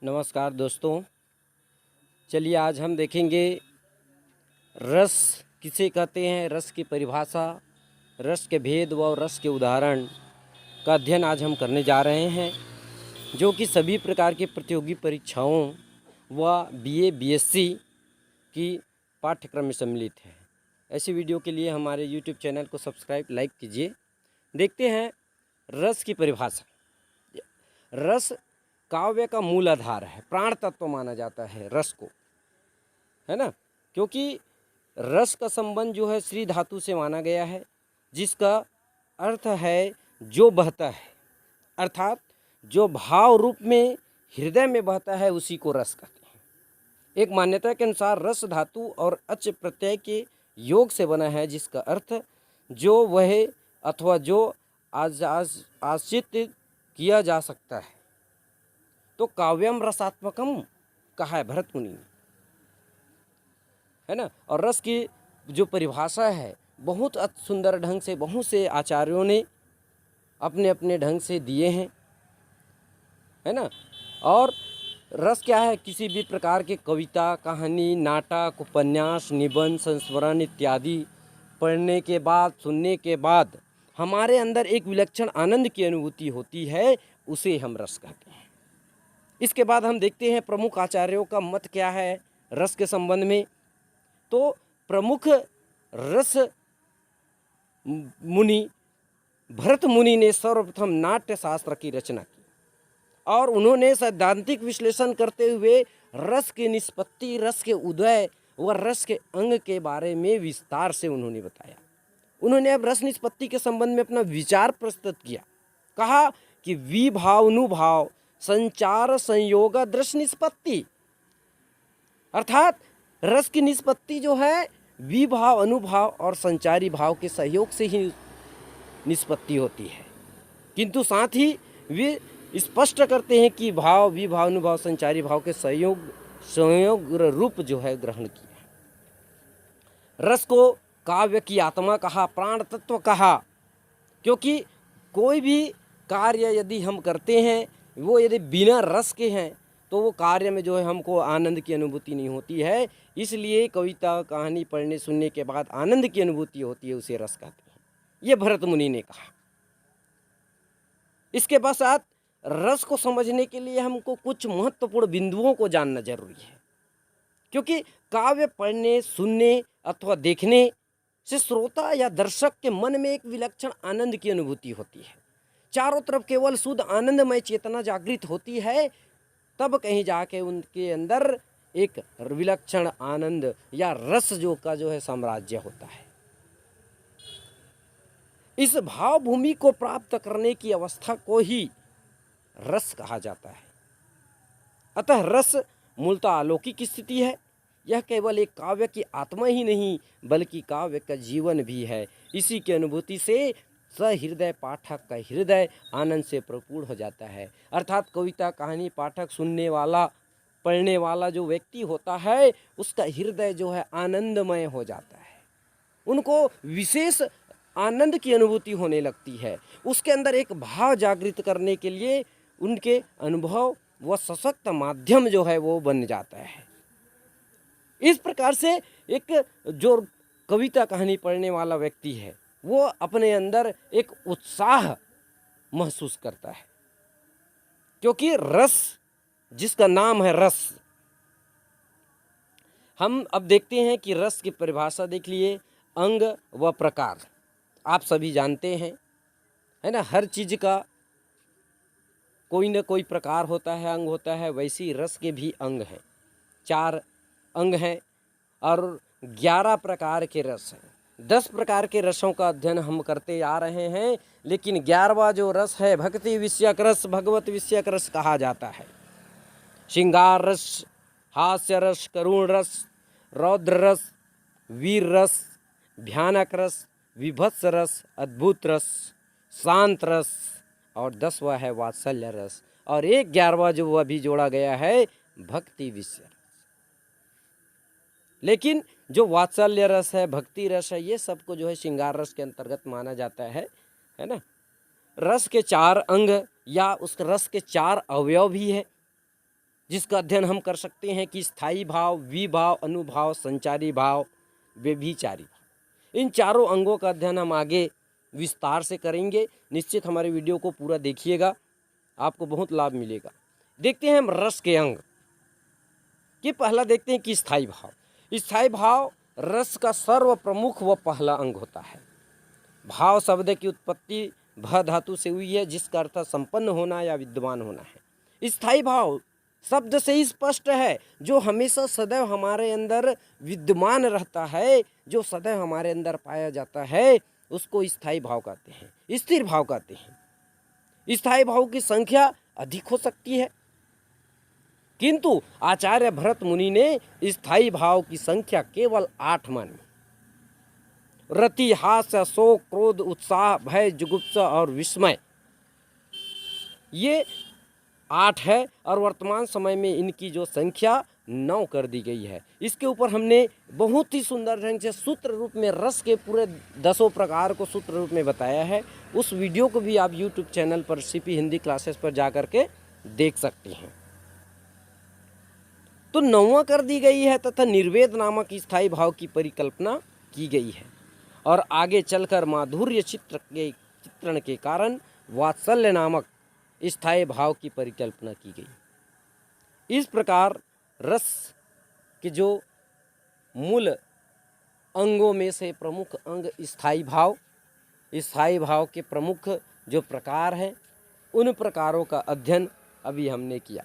नमस्कार दोस्तों। चलिए आज हम देखेंगे रस किसे कहते हैं, रस की परिभाषा, रस के भेद व रस के उदाहरण का अध्ययन आज हम करने जा रहे हैं, जो कि सभी प्रकार की प्रतियोगी परीक्षाओं व बीए बीएससी की पाठ्यक्रम में सम्मिलित है। ऐसी वीडियो के लिए हमारे यूट्यूब चैनल को सब्सक्राइब लाइक कीजिए। देखते हैं रस की परिभाषा। रस काव्य का मूल आधार है, प्राण तत्व माना जाता है रस को, है ना। क्योंकि रस का संबंध जो है श्री धातु से माना गया है, जिसका अर्थ है जो बहता है, अर्थात जो भाव रूप में हृदय में बहता है उसी को रस कहते हैं। एक मान्यता के अनुसार रस धातु और अच प्रत्यय के योग से बना है, जिसका अर्थ जो वह अथवा जो आश्रित किया जा सकता है। तो काव्यम रसात्मकम कहा है भरत मुनि ने, है ना। और रस की जो परिभाषा है बहुत सुंदर ढंग से बहुत से आचार्यों ने अपने अपने ढंग से दिए हैं, है ना। और रस क्या है? किसी भी प्रकार के कविता, कहानी, नाटक, उपन्यास, निबंध, संस्मरण इत्यादि पढ़ने के बाद, सुनने के बाद हमारे अंदर एक विलक्षण आनंद की अनुभूति होती है, उसे हम रस कहते हैं। इसके बाद हम देखते हैं प्रमुख आचार्यों का मत क्या है रस के संबंध में। तो प्रमुख रस मुनि भरत मुनि ने सर्वप्रथम नाट्य शास्त्र की रचना की और उन्होंने सैद्धांतिक विश्लेषण करते हुए रस की निष्पत्ति, रस के उदय व रस के अंग के बारे में विस्तार से उन्होंने बताया। उन्होंने अब रस निष्पत्ति के संबंध में अपना विचार प्रस्तुत किया। कहा कि विभावानुभाव संचार संयोग दृश्य निष्पत्ति, अर्थात रस की निष्पत्ति जो है विभाव, अनुभव और संचारी भाव के सहयोग से ही निष्पत्ति होती है। किंतु साथ ही वे स्पष्ट करते हैं कि भाव, विभाव, अनुभव, संचारी भाव के संयोग रूप जो है ग्रहण किया। रस को काव्य की आत्मा कहा, प्राण तत्व कहा, क्योंकि कोई भी कार्य यदि हम करते हैं वो यदि बिना रस के हैं तो वो कार्य में जो है हमको आनंद की अनुभूति नहीं होती है। इसलिए कविता, कहानी पढ़ने सुनने के बाद आनंद की अनुभूति होती है, उसे रस कहते हैं। ये भरत मुनि ने कहा। इसके पश्चात रस को समझने के लिए हमको कुछ महत्वपूर्ण बिंदुओं को जानना जरूरी है, क्योंकि काव्य पढ़ने, सुनने अथवा देखने से श्रोता या दर्शक के मन में एक विलक्षण आनंद की अनुभूति होती है। चारों तरफ केवल शुद्ध आनंदमय चेतना जागृत होती है, तब कहीं जाके उनके अंदर एक विलक्षण आनंद या रस जो है साम्राज्य होता है। इस भाव भूमि को प्राप्त करने की अवस्था को ही रस कहा जाता है। अतः रस मूलतः अलौकिक स्थिति है। यह केवल एक काव्य की आत्मा ही नहीं बल्कि काव्य का जीवन भी है। इसी की अनुभूति से सहृदय पाठक का हृदय आनंद से भरपूर हो जाता है। अर्थात कविता, कहानी पाठक, सुनने वाला, पढ़ने वाला जो व्यक्ति होता है उसका हृदय जो है आनंदमय हो जाता है। उनको विशेष आनंद की अनुभूति होने लगती है। उसके अंदर एक भाव जागृत करने के लिए उनके अनुभव व सशक्त माध्यम जो है वो बन जाता है। इस प्रकार से एक जो कविता, कहानी पढ़ने वाला व्यक्ति है वो अपने अंदर एक उत्साह महसूस करता है, क्योंकि रस जिसका नाम है रस। हम अब देखते हैं कि रस की परिभाषा देख लिए। अंग व प्रकार आप सभी जानते हैं, है ना। हर चीज का कोई न कोई प्रकार होता है, अंग होता है। वैसी रस के भी अंग हैं। 4 अंग हैं और 11 प्रकार के रस हैं। 10 प्रकार के रसों का अध्ययन हम करते आ रहे हैं, लेकिन 11वां जो रस है भक्ति विषयक रस, भगवत विषयक रस कहा जाता है। श्रृंगार रस, हास्य रस, करुण रस, रौद्र रस, वीर रस, भयानक रस, विभत्स रस, अद्भुत रस, शांत रस और 10वां है वात्सल्य रस। और एक 11वां जो वह भी जोड़ा गया है भक्ति विषय रस। लेकिन जो वात्सल्य रस है, भक्ति रस है, ये सबको जो है श्रृंगार रस के अंतर्गत माना जाता है ना। रस के 4 अंग या उस रस के 4 अवयव भी है। जिसका अध्ययन हम कर सकते हैं कि स्थायी भाव, विभाव, अनुभाव, संचारी भाव, व्यभिचारी भाव। इन चारों अंगों का अध्ययन हम आगे विस्तार से करेंगे। निश्चित हमारे वीडियो को पूरा देखिएगा, आपको बहुत लाभ मिलेगा। देखते हैं हम रस के अंग कि पहला देखते हैं कि स्थायी भाव। स्थायी भाव रस का सर्व प्रमुख व पहला अंग होता है। भाव शब्द की उत्पत्ति भ धातु से हुई है, जिसका अर्थ संपन्न होना या विद्यमान होना है। स्थायी भाव शब्द से ही स्पष्ट है, जो हमेशा सदैव हमारे अंदर विद्यमान रहता है, जो सदैव हमारे अंदर पाया जाता है, उसको स्थायी भाव कहते हैं, स्थिर भाव कहते हैं। स्थायी भाव की संख्या अधिक हो सकती है, किंतु आचार्य भरत मुनि ने स्थायी भाव की संख्या केवल 8 मानी। रति, हास्य, शोक, क्रोध, उत्साह, भय, जुगुप्सा और विस्मय, ये 8 है और वर्तमान समय में इनकी जो संख्या 9 कर दी गई है। इसके ऊपर हमने बहुत ही सुंदर ढंग से सूत्र रूप में रस के पूरे 10 प्रकार को सूत्र रूप में बताया है। उस वीडियो को भी आप YouTube चैनल पर सीपी हिंदी क्लासेस पर जा कर के देख सकते हैं। तो 9वां कर दी गई है तथा निर्वेद नामक स्थायी भाव की परिकल्पना की गई है और आगे चलकर माधुर्य चित्रण के कारण वात्सल्य नामक स्थायी भाव की परिकल्पना की गई। इस प्रकार रस के जो मूल अंगों में से प्रमुख अंग स्थायी भाव, स्थायी भाव के प्रमुख जो प्रकार हैं, उन प्रकारों का अध्ययन अभी हमने किया।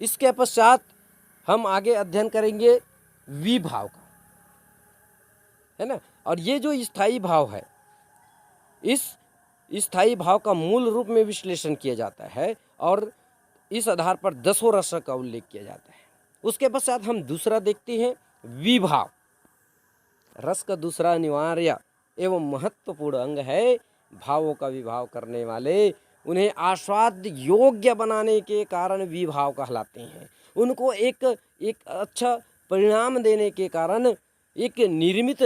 इसके पश्चात हम आगे अध्ययन करेंगे विभाव का, है ना। और ये जो स्थायी भाव है, इस स्थायी भाव का मूल रूप में विश्लेषण किया जाता है और इस आधार पर 10 रस का उल्लेख किया जाता है। उसके पश्चात हम दूसरा देखते हैं विभाव। रस का दूसरा अनिवार्य एवं महत्वपूर्ण अंग है भावों का विभाव करने वाले, उन्हें आस्वाद योग्य बनाने के कारण विभाव कहलाते हैं। उनको एक अच्छा परिणाम देने के कारण एक निर्मित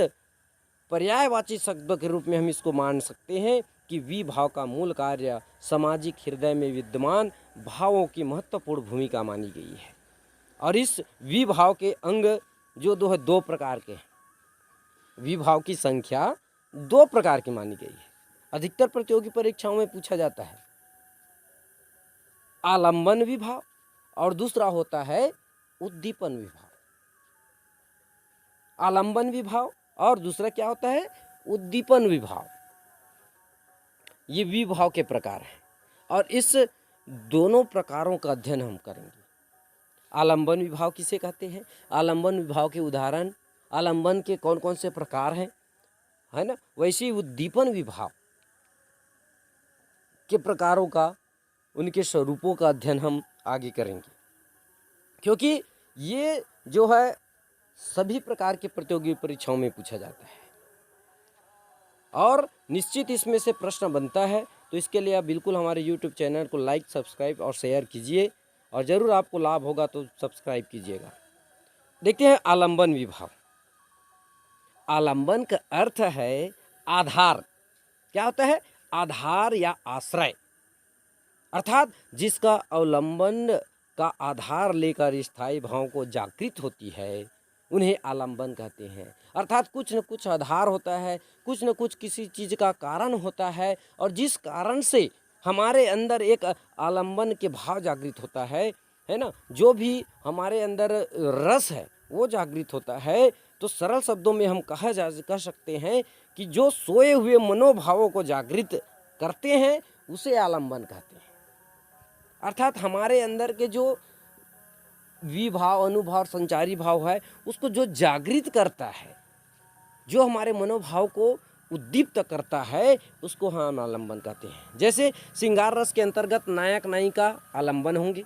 पर्यायवाची शब्द के रूप में हम इसको मान सकते हैं कि विभाव का मूल कार्य सामाजिक हृदय में विद्यमान भावों की महत्वपूर्ण भूमिका मानी गई है। और इस विभाव के अंग जो 2 प्रकार के हैं, विभाव की संख्या 2 प्रकार की मानी गई है। अधिकतर प्रतियोगी परीक्षाओं में पूछा जाता है आलंबन विभाव और दूसरा होता है उद्दीपन विभाव। आलंबन विभाव और दूसरा क्या होता है, उद्दीपन विभाव। ये विभाव के प्रकार हैं और इस दोनों प्रकारों का अध्ययन हम करेंगे। आलंबन विभाव किसे कहते हैं, आलंबन विभाव के उदाहरण, आलंबन के कौन कौन से प्रकार हैं, है ना। वैसे उद्दीपन विभाव के प्रकारों का, उनके स्वरूपों का अध्ययन हम आगे करेंगे, क्योंकि ये जो है सभी प्रकार के प्रतियोगी परीक्षाओं में पूछा जाता है और निश्चित इसमें से प्रश्न बनता है। तो इसके लिए आप बिल्कुल हमारे YouTube चैनल को लाइक, सब्सक्राइब और शेयर कीजिए और ज़रूर आपको लाभ होगा तो सब्सक्राइब कीजिएगा। देखते हैं आलंबन विभाव। आलंबन का अर्थ है आधार। क्या होता है, आधार या आश्रय, अर्थात जिसका अवलंबन का आधार लेकर स्थायी भाव को जागृत होती है, उन्हें आलंबन कहते हैं। अर्थात कुछ न कुछ आधार होता है, कुछ न कुछ किसी चीज़ का कारण होता है और जिस कारण से हमारे अंदर एक आलंबन के भाव जागृत होता है ना। जो भी हमारे अंदर रस है वो जागृत होता है। तो सरल शब्दों में हम कह सकते हैं कि जो सोए हुए मनोभावों को जागृत करते हैं उसे आलंबन कहते हैं। अर्थात हमारे अंदर के जो विभाव, अनुभाव, संचारी भाव है, उसको जो जागृत करता है, जो हमारे मनोभाव को उद्दीप्त करता है, उसको हम आलंबन कहते हैं। जैसे श्रृंगार रस के अंतर्गत नायक नायिका आलंबन होंगे,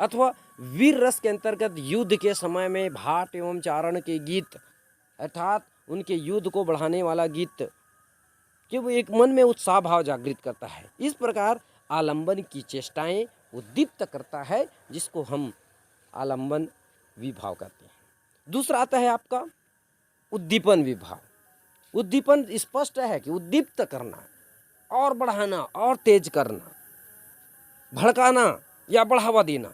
अथवा वीर रस के अंतर्गत युद्ध के समय में भाट एवं चारण के गीत, अर्थात उनके युद्ध को बढ़ाने वाला गीत, कि वो एक मन में उत्साह भाव जागृत करता है। इस प्रकार आलंबन की चेष्टाएं उद्दीप्त करता है, जिसको हम आलंबन विभाव कहते हैं। दूसरा आता है आपका उद्दीपन विभाव। उद्दीपन स्पष्ट है कि उद्दीप्त करना और बढ़ाना और तेज करना, भड़काना या बढ़ावा देना,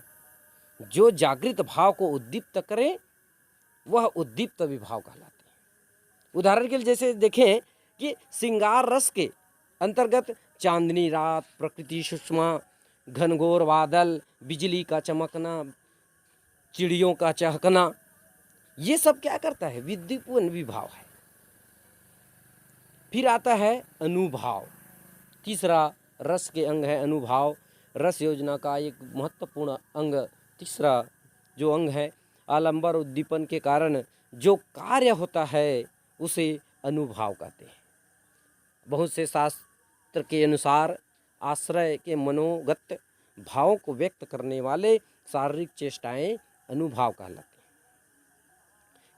जो जागृत भाव को उद्दीप्त करे वह उद्दीप्त विभाव कहलाते हैं। उदाहरण के लिए जैसे देखें कि श्रृंगार रस के अंतर्गत चांदनी रात, प्रकृति सुषमा, घनघोर बादल, बिजली का चमकना, चिड़ियों का चहकना, ये सब क्या करता है? विद्युत विभाव है। फिर आता है अनुभाव। तीसरा रस के अंग है अनुभाव। रस योजना का एक महत्वपूर्ण अंग तीसरा जो अंग है, आलंबर उद्दीपन के कारण जो कार्य होता है उसे अनुभाव कहते हैं। बहुत से शास्त्र के अनुसार आश्रय के मनोगत भावों को व्यक्त करने वाले शारीरिक चेष्टाएं अनुभाव कहलाते हैं,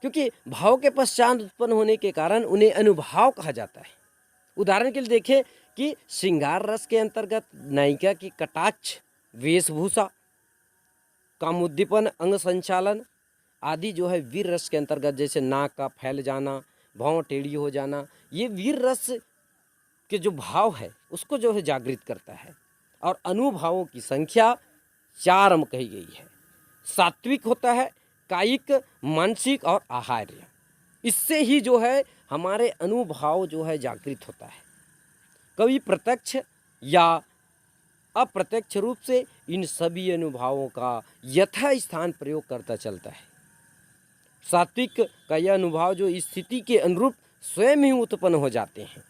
क्योंकि भाव के पश्चात उत्पन्न होने के कारण उन्हें अनुभाव कहा जाता है। उदाहरण के लिए देखें कि श्रृंगार रस के अंतर्गत नायिका की कटाक्ष, वेशभूषा, कामोद्दीपन, अंग संचालन आदि जो है वीर रस के अंतर्गत, जैसे नाक का फैल जाना, भौं टेढ़ी हो जाना, ये वीर रस के जो भाव है उसको जो है जागृत करता है। और अनुभावों की संख्या 4 कही गई है। सात्विक होता है, कायिक, मानसिक और आहार्य। इससे ही जो है हमारे अनुभाव जो है जागृत होता है। कभी प्रत्यक्ष या अप्रत्यक्ष रूप से इन सभी अनुभावों का यथा स्थान प्रयोग करता चलता है। सात्विक का यह अनुभाव जो स्थिति के अनुरूप स्वयं ही उत्पन्न हो जाते हैं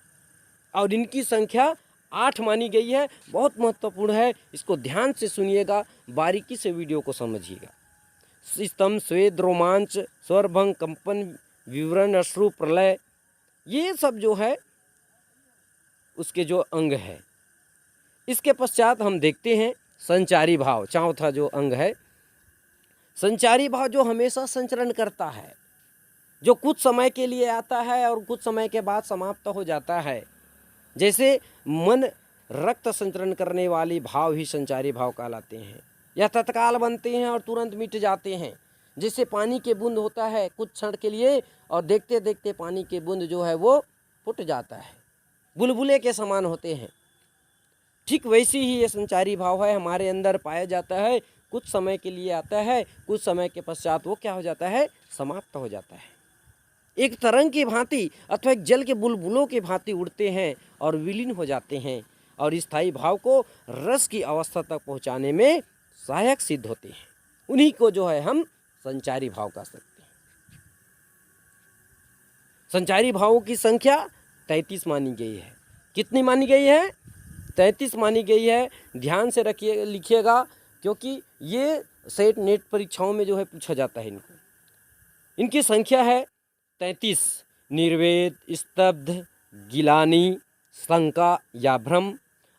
और इनकी संख्या 8 मानी गई है। बहुत महत्वपूर्ण है, इसको ध्यान से सुनिएगा, बारीकी से वीडियो को समझिएगा। स्तंभ, स्वेद, रोमांच, स्वरभंग, कंपन, विवरण, अश्रु, प्रलय, ये सब जो है उसके जो अंग है। इसके पश्चात हम देखते हैं संचारी भाव, चौथा जो अंग है। संचारी भाव जो हमेशा संचरण करता है, जो कुछ समय के लिए आता है और कुछ समय के बाद समाप्त हो जाता है। जैसे मन रक्त संचरण करने वाली भाव ही संचारी भाव कहलाते हैं। यह तत्काल बनते हैं और तुरंत मिट जाते हैं। जैसे पानी के बूंद होता है कुछ क्षण के लिए और देखते देखते पानी के बूंद जो है वो फूट जाता है, बुलबुले के समान होते हैं। ठीक वैसी ही ये संचारी भाव है, हमारे अंदर पाया जाता है। कुछ समय के लिए आता है, कुछ समय के पश्चात वो क्या हो जाता है? समाप्त हो जाता है। एक तरंग की भांति अथवा एक जल के बुलबुलों की भांति उड़ते हैं और विलीन हो जाते हैं और स्थायी भाव को रस की अवस्था तक पहुंचाने में सहायक सिद्ध होते हैं। उन्हीं को जो है हम संचारी भाव कह सकते हैं। संचारी भावों की संख्या 33 मानी गई है। कितनी मानी गई है? 33 मानी गई है। ध्यान से रखिए, लिखिएगा, क्योंकि ये सेट नेट परीक्षाओं में जो है पूछा जाता है इनको। इनकी संख्या है 33। निर्वेद, स्तब्ध, गिलानी, शंका या भ्रम,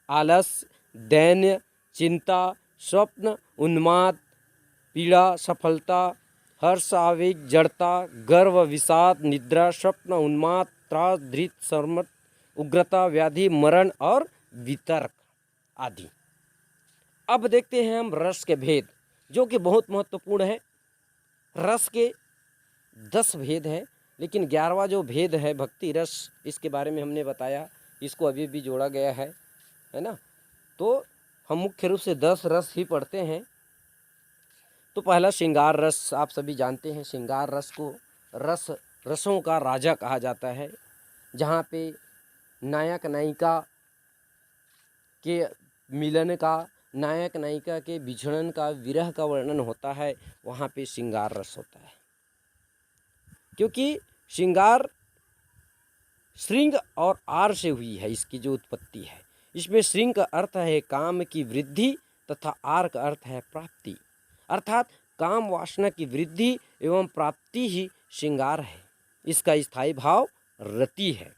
आलस, दैन्य, चिंता, स्वप्न, उन्माद, पीड़ा, सफलता, हर्ष, आवेग, जड़ता, गर्व, विषाद, निद्रा, स्वप्न, उन्माद, त्रास, धृत, सर्मत, उग्रता, व्याधि, मरण और वितर्क आदि। अब देखते हैं हम रस के भेद, जो कि बहुत महत्वपूर्ण है। रस के 10 भेद है, लेकिन 11वां जो भेद है भक्ति रस, इसके बारे में हमने बताया, इसको अभी भी जोड़ा गया है ना। तो हम मुख्य रूप से 10 रस ही पढ़ते हैं। तो पहला श्रृंगार रस, आप सभी जानते हैं श्रृंगार रस को रसों का राजा कहा जाता है, जहाँ पे नायक नायिका के मिलन का, नायक नायिका के बिछड़न का, विरह का वर्णन होता है, वहाँ पे श्रृंगार रस होता है। क्योंकि श्रृंगार श्रृंग और आर से हुई है, इसकी जो उत्पत्ति है। इसमें श्रृंग का अर्थ है काम की वृद्धि तथा आर का अर्थ है प्राप्ति, अर्थात काम वासना की वृद्धि एवं प्राप्ति ही श्रृंगार है। इसका स्थायी भाव रति है।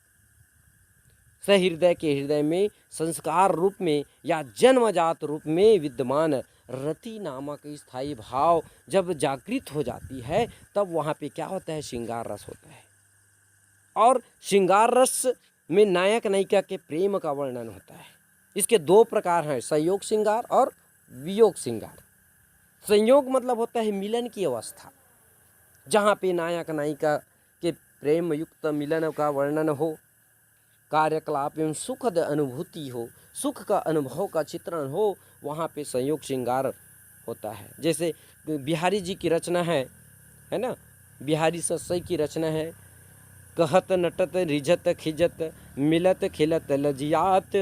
सहृदय के हृदय में संस्कार रूप में या जन्मजात रूप में विद्यमान रति नामक स्थायी भाव जब जागृत हो जाती है, तब वहाँ पे क्या होता है? श्रृंगार रस होता है। और श्रृंगार रस में नायक नायिका के प्रेम का वर्णन होता है। इसके 2 प्रकार हैं, संयोग श्रृंगार और वियोग श्रृंगार। संयोग मतलब होता है मिलन की अवस्था, जहाँ पे नायक नायिका के प्रेम युक्त मिलन का वर्णन हो, कार्यकलाप एवं सुखद अनुभूति हो, सुख का अनुभव का चित्रण हो, वहाँ पे संयोग श्रृंगार होता है। जैसे बिहारी जी की रचना है ना, बिहारी सस्सई की रचना है, कहत नटत रिझत खिजत मिलत खिलत लजियात,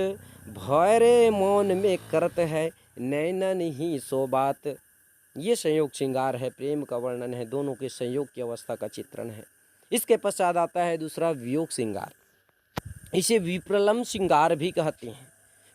भयरे मौन में करत है नैनन ही सो बात। ये संयोग श्रृंगार है, प्रेम का वर्णन है, दोनों के संयोग की अवस्था का चित्रण है। इसके पश्चात आता है दूसरा वियोग श्रृंगार। इसे विप्रलम श्रृंगार भी कहते हैं।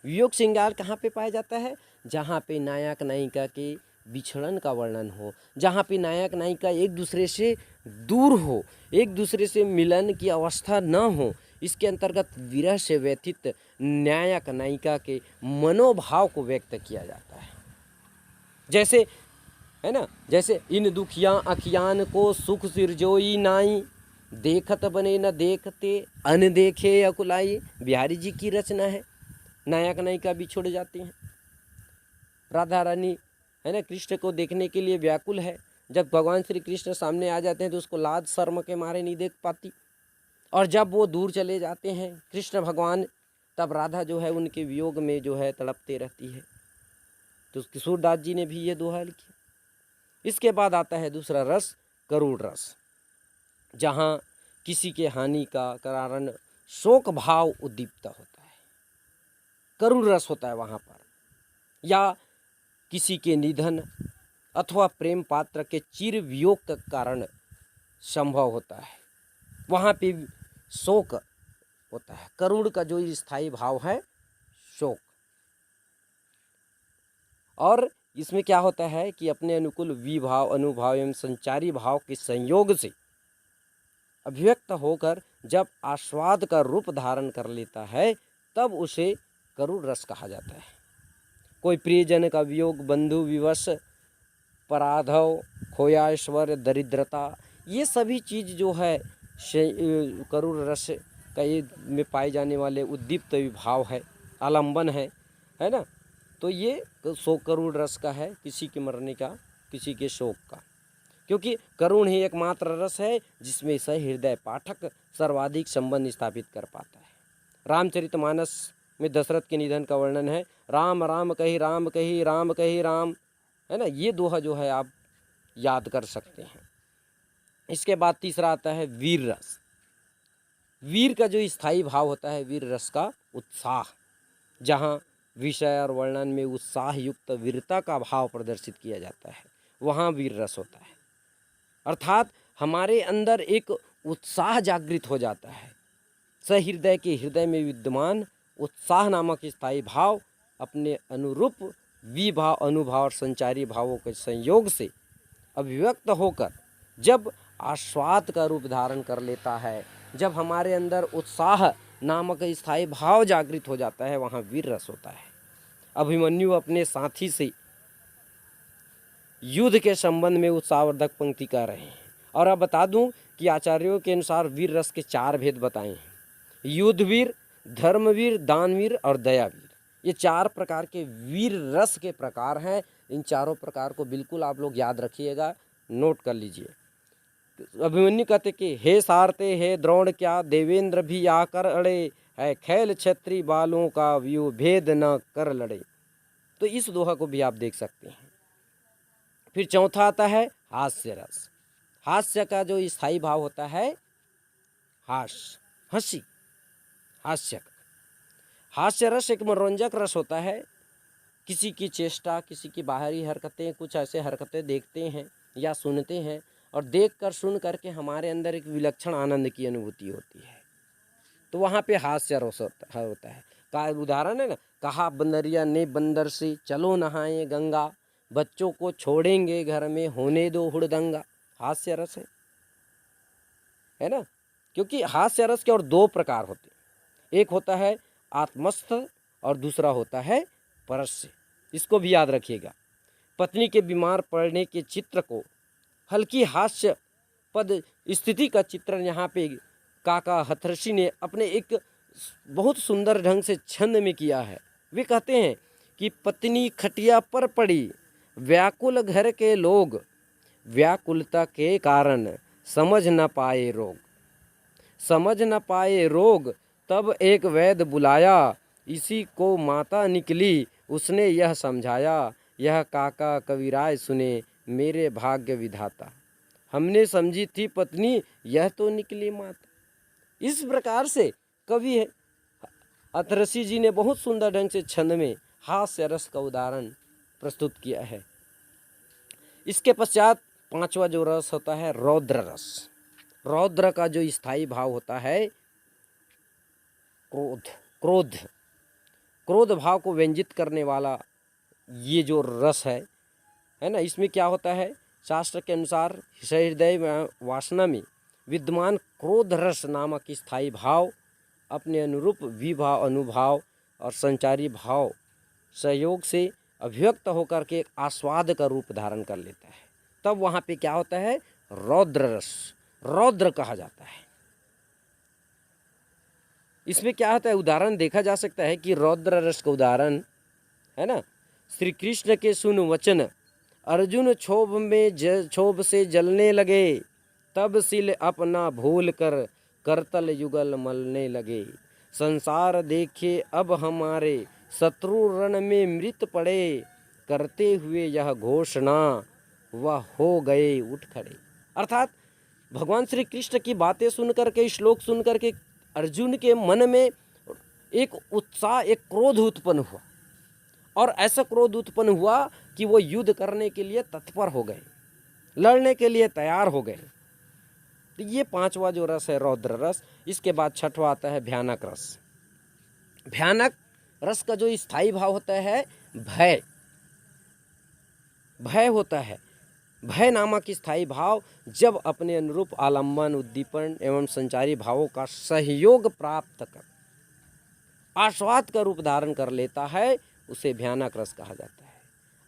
वियोग श्रृंगार कहाँ पे पाया जाता है? जहाँ पे नायक नायिका के बिछड़न का वर्णन हो, जहाँ पे नायक नायिका एक दूसरे से दूर हो, एक दूसरे से मिलन की अवस्था न हो। इसके अंतर्गत विरह से व्यथित नायक नायिका के मनोभाव को व्यक्त किया जाता है। जैसे है ना, जैसे इन दुखिया अखियान को सुख सिरजोई नाई, देखत बने न देखते अनदेखे अकुलाई। बिहारी जी की रचना है। नायक नायिका बिछुड़ जाते हैं, राधा रानी है ना कृष्ण को देखने के लिए व्याकुल है। जब भगवान श्री कृष्ण सामने आ जाते हैं तो उसको लाज शर्म के मारे नहीं देख पाती, और जब वो दूर चले जाते हैं कृष्ण भगवान, तब राधा जो है उनके वियोग में जो है तड़पते रहती है। तो किशोरदास जी ने भी ये दोहा लिखी। इसके बाद आता है दूसरा रस, करुण रस, जहाँ किसी के हानि का कारण शोक भाव उद्दीप्त होता है, करुण रस होता है वहाँ पर। या किसी के निधन अथवा प्रेम पात्र के चिर वियोग का कारण संभव होता है, वहाँ पे शोक होता है। करुण का जो स्थायी भाव है शोक। और इसमें क्या होता है कि अपने अनुकूल विभाव अनुभाव एवं संचारी भाव के संयोग से अभिव्यक्त होकर जब आस्वाद का रूप धारण कर लेता है, तब उसे करुण रस कहा जाता है। कोई प्रियजन का वियोग, बंधु विवश, पराधव, खोया ऐश्वर्य, दरिद्रता, ये सभी चीज़ जो है करुण रस का ये में पाए जाने वाले उद्दीप्त भाव है, आलंबन है ना। तो ये शोक करुण रस का है, किसी के मरने का, किसी के शोक का। क्योंकि करुण ही एकमात्र रस है जिसमें सहृदय पाठक सर्वाधिक संबंध स्थापित कर पाता है। रामचरितमानस में दशरथ के निधन का वर्णन है, राम राम कही राम कही राम कही राम, है ना। ये दोहा जो है आप याद कर सकते हैं। इसके बाद तीसरा आता है वीर रस। वीर का जो स्थायी भाव होता है, वीर रस का उत्साह, जहाँ विषय और वर्णन में उत्साह युक्त वीरता का भाव प्रदर्शित किया जाता है, वहाँ वीर रस होता है। अर्थात हमारे अंदर एक उत्साह जागृत हो जाता है। सहृदय के हृदय में विद्यमान उत्साह नामक स्थायी भाव अपने अनुरूप विभाव अनुभाव और संचारी भावों के संयोग से अभिव्यक्त होकर जब आस्वाद का रूप धारण कर लेता है, जब हमारे अंदर उत्साह नामक स्थायी भाव जागृत हो जाता है, वहाँ वीर रस होता है। अभिमन्यु अपने साथी से युद्ध के संबंध में उत्साहवर्धक पंक्ति कह रहे हैं। और अब बता दूं कि आचार्यों के अनुसार वीर रस के 4 भेद बताए हैं: युद्धवीर, धर्मवीर, दानवीर और दयावीर। ये 4 प्रकार के वीर रस के प्रकार हैं। इन चारों प्रकार को बिल्कुल आप लोग याद रखिएगा, नोट कर लीजिए। अभिमन्यु कहते कि हे सारते हे द्रोण, क्या देवेंद्र भी आकर अड़े, है खैल क्षत्रि बालों का व्यू भेद न कर लड़े। तो इस दोहा को भी आप देख सकते हैं। फिर चौथा आता है हास्य रस। हास्य का जो स्थायी भाव होता है हंसी, हास्य रस एक मनोरंजक रस होता है। किसी की चेष्टा, किसी की बाहरी हरकतें, कुछ ऐसे हरकतें देखते हैं या सुनते हैं, और देखकर सुन करके हमारे अंदर एक विलक्षण आनंद की अनुभूति होती है, तो वहाँ पे हास्य रस होता है। का उदाहरण है ना, कहा बंदरिया ने बंदर से, चलो नहाए गंगा, बच्चों को छोड़ेंगे घर में, होने दो हुड़दंगा। हास्य रस है ना। क्योंकि हास्य रस के और 2 प्रकार होते हैं, एक होता है आत्मस्थ और दूसरा होता है परस्य। इसको भी याद रखिएगा। पत्नी के बीमार पड़ने के चित्र को हल्की हास्य पद स्थिति का चित्रण यहाँ पे काका हथरसी ने अपने एक बहुत सुंदर ढंग से छंद में किया है। वे कहते हैं कि पत्नी खटिया पर पड़ी, व्याकुल घर के लोग, व्याकुलता के कारण समझ न पाए रोग, समझ न पाए रोग, तब एक वैद्य बुलाया, इसी को माता निकली, उसने यह समझाया, यह काका कविराय सुने मेरे भाग्य विधाता। हमने समझी थी पत्नी यह तो निकली माता। इस प्रकार से कवि अतरसी जी ने बहुत सुंदर ढंग से छंद में हास्य रस का उदाहरण प्रस्तुत किया है। इसके पश्चात पांचवा जो रस होता है रौद्र रस। रौद्र का जो स्थायी भाव होता है क्रोध क्रोध भाव को व्यंजित करने वाला ये जो रस है ना, इसमें क्या होता है, शास्त्र के अनुसार हृदय वासना में विद्यमान क्रोध रस नामक स्थायी भाव अपने अनुरूप विभाव अनुभाव और संचारी भाव सहयोग से अभिव्यक्त होकर के आस्वाद का रूप धारण कर लेता है। तब वहाँ पे क्या होता है, रौद्र रस, रौद्र कहा जाता है। इसमें क्या होता है, उदाहरण देखा जा सकता है कि रौद्र रस का उदाहरण है ना, श्री कृष्ण के सुन वचन अर्जुन क्षोभ से जलने लगे, तब सिल अपना भूल कर करतल युगल मलने लगे। संसार देखे अब हमारे शत्रु रण में मृत पड़े, करते हुए यह घोषणा वह हो गए उठ खड़े। अर्थात भगवान श्री कृष्ण की बातें सुनकर के, श्लोक सुनकर के अर्जुन के मन में एक उत्साह, एक क्रोध उत्पन्न हुआ और ऐसा क्रोध उत्पन्न हुआ कि वो युद्ध करने के लिए तत्पर हो गए, लड़ने के लिए तैयार हो गए। तो ये पांचवा जो रस है रौद्र रस। इसके बाद छठवा आता है भयानक रस। भयानक रस का जो स्थायी भाव होता है भय, भय होता है। भय नामक स्थायी भाव जब अपने अनुरूप आलंबन, उद्दीपन एवं संचारी भावों का सहयोग प्राप्त कर आस्वाद का रूप धारण कर लेता है, उसे भयानक रस कहा जाता है।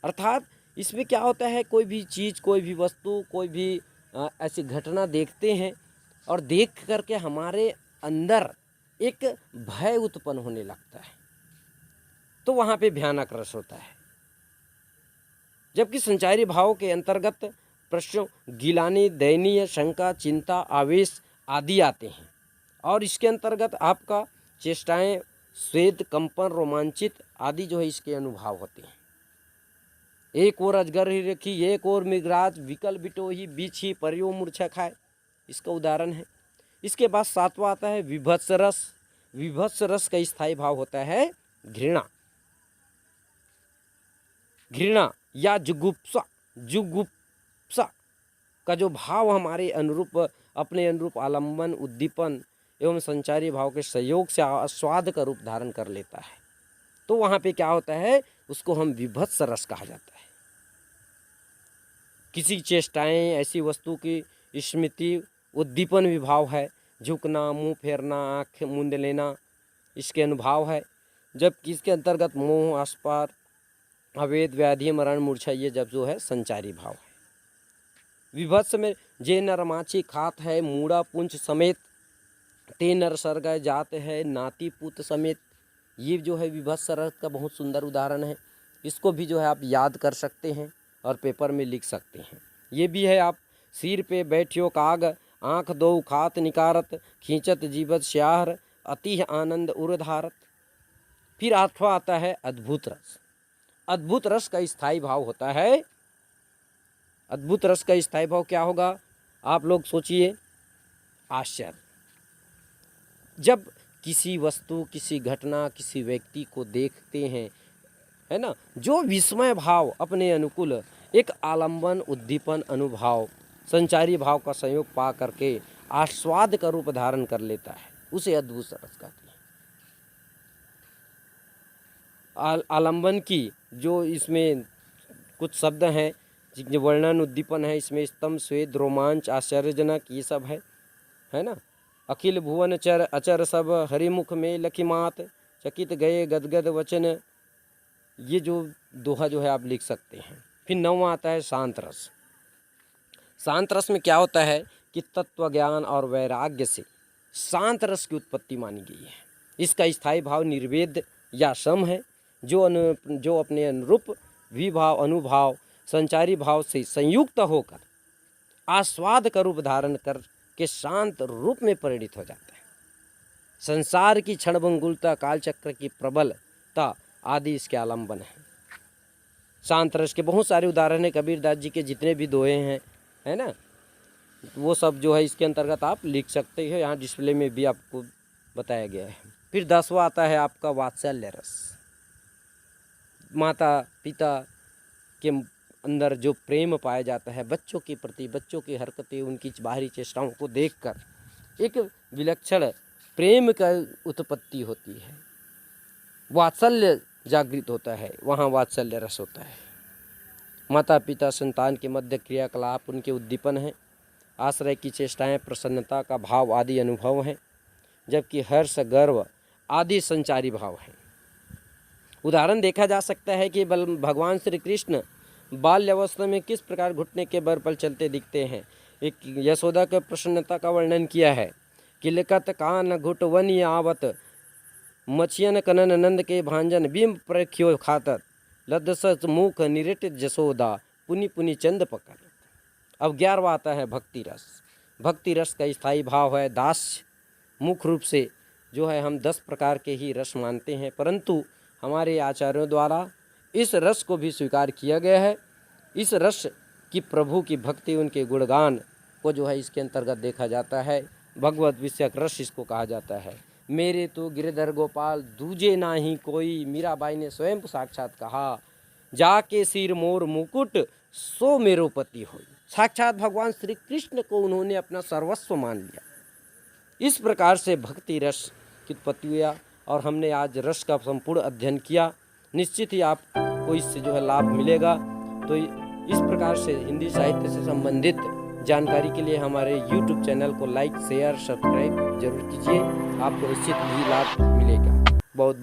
अर्थात इसमें क्या होता है, कोई भी चीज़, कोई भी वस्तु, कोई भी ऐसी घटना देखते हैं और देख करके हमारे अंदर एक भय उत्पन्न होने लगता है, तो वहाँ पे भयानक रस होता है। जबकि संचारी भाव के अंतर्गत प्रश्नों, गिलानी, दयनीय, शंका, चिंता, आवेश आदि आते हैं और इसके अंतर्गत आपका चेष्टाएं, स्वेद, कंपन, रोमांचित आदि जो है इसके अनुभव होते हैं। एक ओर अजगर ही रखी, एक ओर मृगराज, विकल बिटोही, बीछी परियो मूर्छा खाए, इसका उदाहरण है। इसके बाद सातवां आता है विभत्स रस। विभत्स रस का स्थायी भाव होता है घृणा, घृणा या जुगुप्सा। जुगुप्सा का जो भाव हमारे अनुरूप, अपने अनुरूप आलंबन, उद्दीपन एवं संचारी भाव के सहयोग से आस्वाद का रूप धारण कर लेता है, तो वहाँ पे क्या होता है, उसको हम विभत्स रस कहा जाता है। किसी चेष्टाएं, ऐसी वस्तु की स्मृति, उद्दीपन विभाव है, झुकना, मुंह फेरना, आँख मूंद लेना, इसके अनुभव है। जबकि इसके अंतर्गत मोह, आस्पार, अवैध, व्याधि, मरण, मूर्छा, ये जब जो है संचारी भाव है। विभत्स में जे नर माछी खात है, मूड़ा पुंछ समेत, ते नर सर्ग जात है, नाती पुत समेत, ये जो है विभत्स रस का बहुत सुंदर उदाहरण है। इसको भी जो है आप याद कर सकते हैं और पेपर में लिख सकते हैं। ये भी है, आप सिर पे बैठियो काग, आँख दो खात निकारत, खींचत जीवत श्याहर, अति आनंद उर्धारत। फिर आठवां आता है अद्भुत रस। अद्भुत रस का स्थायी भाव होता है, अद्भुत रस का स्थायी भाव क्या होगा, आप लोग सोचिए, आश्चर्य। जब किसी वस्तु, किसी घटना, किसी व्यक्ति को देखते हैं, है ना, जो विस्मय भाव अपने अनुकूल एक आलंबन, उद्दीपन, अनुभाव, संचारी भाव का संयोग पा करके आस्वाद का रूप धारण कर लेता है, उसे अद्भुत रस कहते हैं। आलंबन की जो इसमें कुछ शब्द हैं, जो वर्णन, उद्दीपन है, इसमें स्तंभ, स्वेद, रोमांच, आश्चर्यजनक, ये सब है ना। अखिल भुवन चर अचर सब, हरिमुख में लखीमात, चकित गए गदगद वचन, ये जो दोहा जो है आप लिख सकते हैं। फिर नौवां आता है शांत रस। शांत रस में क्या होता है कि तत्व ज्ञान और वैराग्य से शांत रस की उत्पत्ति मानी गई है। इसका स्थायी भाव निर्वेद या सम है, जो अपने अनुरूप विभाव, अनुभाव, संचारी भाव से संयुक्त होकर आस्वाद का रूप धारण कर के शांत रूप में परिणित हो जाता है। संसार की क्षणभंगुरता, कालचक्र की प्रबलता आदि इसके आलंबन है। शांत रस के बहुत सारे उदाहरण है, कबीरदास जी के जितने भी दोहे हैं, है ना, वो सब जो है इसके अंतर्गत आप लिख सकते हो। यहाँ डिस्प्ले में भी आपको बताया गया है। फिर 10वां आता है आपका वात्सल्य रस। माता पिता के अंदर जो प्रेम पाया जाता है बच्चों के प्रति, बच्चों की हरकतें, उनकी बाहरी चेष्टाओं को देखकर एक विलक्षण प्रेम का उत्पत्ति होती है, वात्सल्य जागृत होता है, वहाँ वात्सल्य रस होता है। माता पिता संतान के मध्य क्रियाकलाप उनके उद्दीपन हैं, आश्रय की चेष्टाएं, प्रसन्नता का भाव आदि अनुभव हैं, जबकि हर्ष गर्व आदि संचारी भाव हैं। उदाहरण देखा जा सकता है कि भगवान श्री कृष्ण बाल्यावस्था में किस प्रकार घुटने के बल पर चलते दिखते हैं। एक यशोदा के प्रसन्नता का वर्णन किया है कि लिखत कान घुट वन आवत मछियन कनन नंद के भांजन बिंब प्रख्यो खातत लदसत मुख निरट जसोदा पुनि पुनि चंद पकड़। अब 11वां आता है भक्ति रस। भक्ति रस का स्थायी भाव है दास्य। मुख्य रूप से जो है हम 10 प्रकार के ही रस मानते हैं, परंतु हमारे आचार्यों द्वारा इस रस को भी स्वीकार किया गया है। इस रस की प्रभु की भक्ति, उनके गुणगान को जो है इसके अंतर्गत देखा जाता है। भगवत विषयक रस इसको कहा जाता है। मेरे तो गिरधर गोपाल दूजे नाही कोई, मीराबाई ने स्वयं साक्षात कहा, जाके सिर मोर मुकुट सो मेरो पति होई। साक्षात भगवान श्री कृष्ण को उन्होंने अपना सर्वस्व मान लिया। इस प्रकार से भक्ति रस की उत्पत्ति हुआ और हमने आज रस का संपूर्ण अध्ययन किया। निश्चित ही आपको इससे जो है लाभ मिलेगा। तो इस प्रकार से हिंदी साहित्य से संबंधित जानकारी के लिए हमारे YouTube चैनल को लाइक शेयर सब्सक्राइब जरूर कीजिए, आपको निश्चित ही लाभ मिलेगा। बहुत बहुत